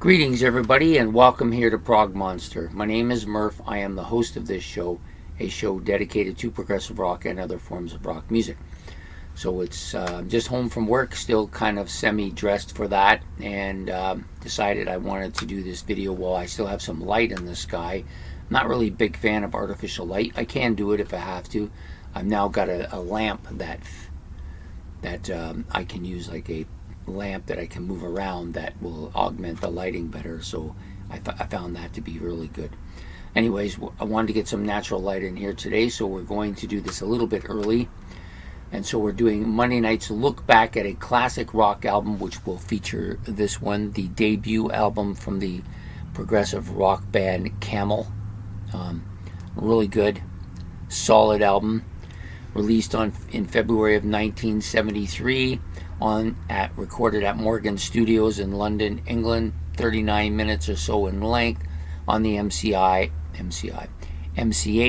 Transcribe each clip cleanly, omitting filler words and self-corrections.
Greetings everybody and welcome here to Prog Monster. My name is Murph. I am the host of this show, a show dedicated to progressive rock and other forms of rock music. So it's just home from work, still kind of semi-dressed for that, and decided I wanted to do this video while I still have some light in the sky. Not really a big fan of artificial light. I can do it if I have to. I've now got a lamp that I can use, like a lamp that I can move around that will augment the lighting better, so I found that to be really good. Anyways, I wanted to get some natural light in here today, so we're going to do this a little bit early, and so we're doing Monday night's look back at a classic rock album, which will feature this one, the debut album from the progressive rock band Camel. Really good, solid album, released in February of 1973. Recorded at Morgan Studios in London, England, 39 minutes or so in length, on the MCA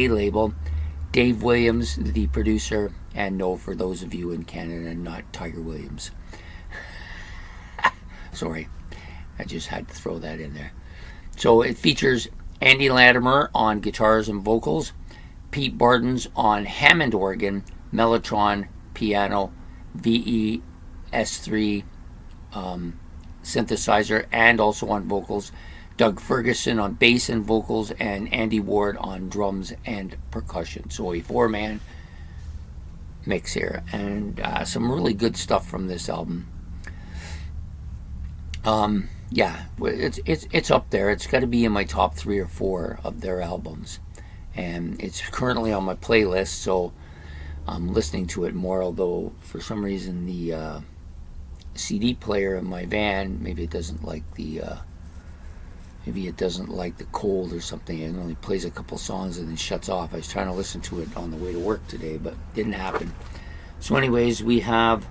label. Dave Williams, the producer, and no, for those of you in Canada, not Tiger Williams. Sorry, I just had to throw that in there. So it features Andy Latimer on guitars and vocals, Pete Bardens on Hammond organ, Mellotron, piano, VE-S3 synthesizer, and also on vocals, Doug Ferguson on bass and vocals, and Andy Ward on drums and percussion. So a four-man mix here, and some really good stuff from this album. Yeah, it's up there. It's got to be in my top 3 or 4 of their albums, and it's currently on my playlist, so I'm listening to it more, although for some reason the CD player in my van, maybe it doesn't like the cold or something. It only plays a couple songs and then shuts off. I was trying to listen to it on the way to work today, but didn't happen. So anyways, we have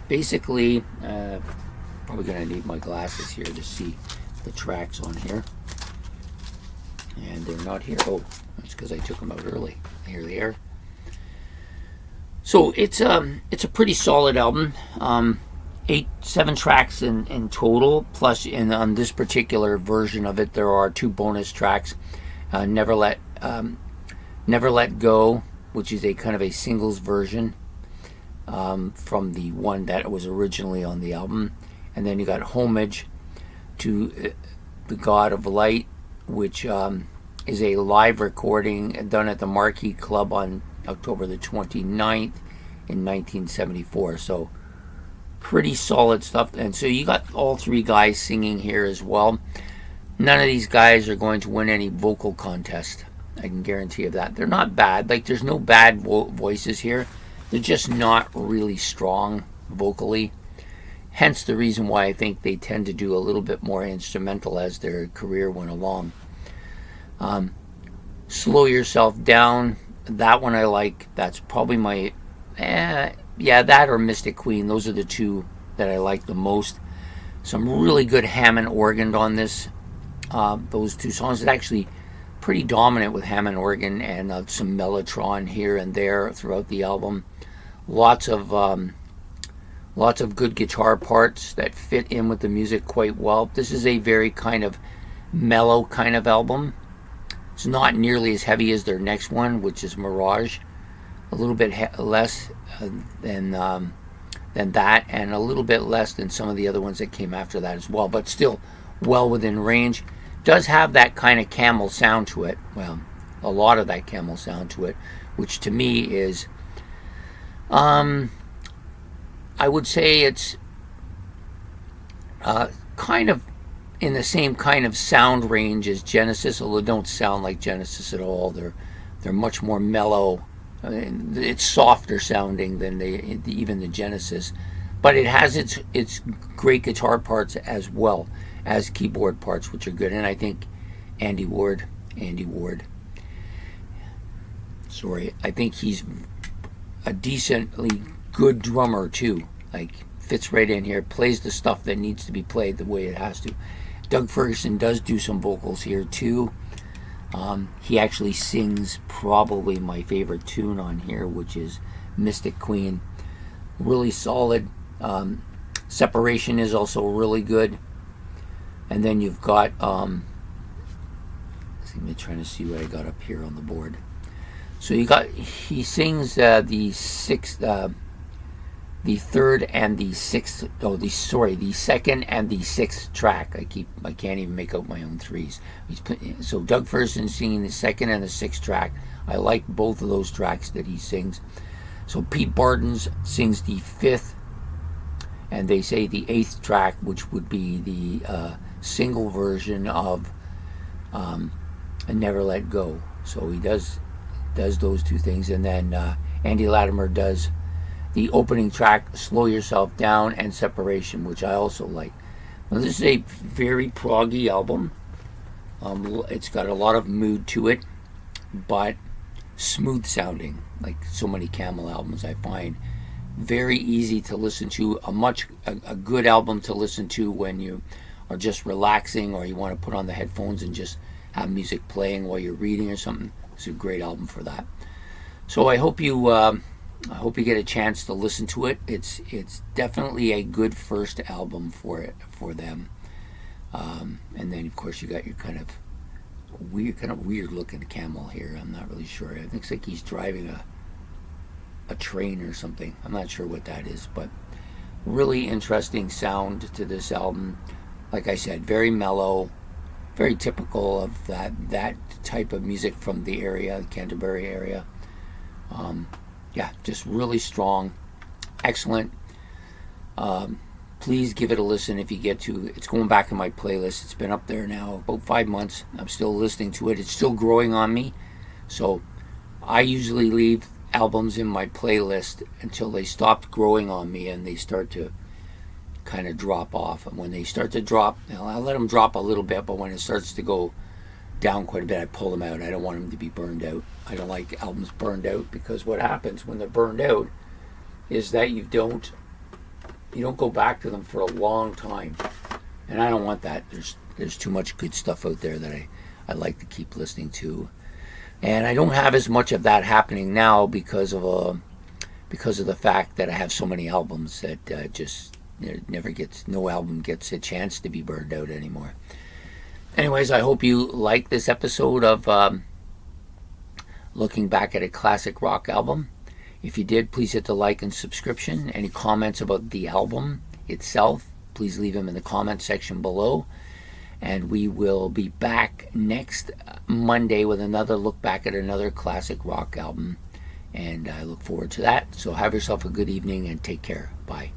basically probably gonna need my glasses here to see the tracks on here, and they're not here. Oh, that's because I took them out early. Here they are. So it's a pretty solid album. 7 tracks in total, plus on this particular version of it there are 2 bonus tracks. Never Let Go, which is a kind of a singles version from the one that was originally on the album, and then you got Homage to the God of Light, which is a live recording done at the Marquee Club on October the 29th in 1974. So pretty solid stuff. And so you got all 3 guys singing here as well. None of these guys are going to win any vocal contest, I can guarantee you that. They're not bad. Like, there's no bad voices here. They're just not really strong vocally. Hence the reason why I think they tend to do a little bit more instrumental as their career went along. Slow Yourself Down, that one I like. That's probably my yeah, that or Mystic Queen. Those are the 2 that I like the most. Some really good Hammond organ on this. Those 2 songs are actually pretty dominant with Hammond organ, and some Mellotron here and there throughout the album. Lots of good guitar parts that fit in with the music quite well. This is a very kind of mellow kind of album. It's not nearly as heavy as their next one, which is Mirage. A little bit less than that, and a little bit less than some of the other ones that came after that as well, but still well within range. Does have that kind of Camel sound to it. Well, a lot of that Camel sound to it, which to me is I would say it's kind of in the same kind of sound range as Genesis, although they don't sound like Genesis at all. They're much more mellow. I mean, it's softer sounding than even the Genesis, but it has its great guitar parts as well as keyboard parts, which are good. And I think Andy Ward, sorry, I think he's a decently good drummer too. Like, fits right in here, plays the stuff that needs to be played the way it has to. Doug Ferguson does do some vocals here too. He actually sings probably my favorite tune on here, which is Mystic Queen. Really solid. Separation is also really good. And then you've got, I'm trying to see what I got up here on the board. So he sings the third and the sixth, the second and the sixth track. I can't even make out my own threes. So Doug Ferguson singing the second and the sixth track. I like both of those tracks that he sings. So Pete Bartons sings the fifth, and they say the eighth track, which would be the single version of Never Let Go. So he does those two things, and then Andy Latimer does the opening track, Slow Yourself Down, and Separation, which I also like. Now, this is a very proggy album. It's got a lot of mood to it, but smooth sounding, like so many Camel albums. I find very easy to listen to, a good album to listen to when you are just relaxing, or you want to put on the headphones and just have music playing while you're reading or something. It's a great album for that. So I hope you get a chance to listen to it. It's definitely a good first album for them. And then of course you got your kind of weird looking Camel here. I'm not really sure. It looks like he's driving a train or something. I'm not sure what that is, but really interesting sound to this album. Like I said, very mellow, very typical of that type of music from the area, the Canterbury area. Yeah, just really strong, excellent. Please give it a listen if you get to. It's going back in my playlist. It's been up there now about 5 months. I'm still listening to it. It's still growing on me. So I usually leave albums in my playlist until they stop growing on me and they start to kind of drop off. And when they start to drop, I'll let them drop a little bit, but when it starts to go down quite a bit, I pull them out. I don't want them to be burned out. I don't like albums burned out, because what happens when they're burned out is that you don't go back to them for a long time, and I don't want that. There's too much good stuff out there that I like to keep listening to, and I don't have as much of that happening now because of the fact that I have so many albums that no album gets a chance to be burned out anymore. Anyways, I hope you like this episode of looking back at a classic rock album. If you did, please hit the like and subscription. Any comments about the album itself, please leave them in the comment section below. And we will be back next Monday with another look back at another classic rock album. And I look forward to that. So have yourself a good evening and take care. Bye.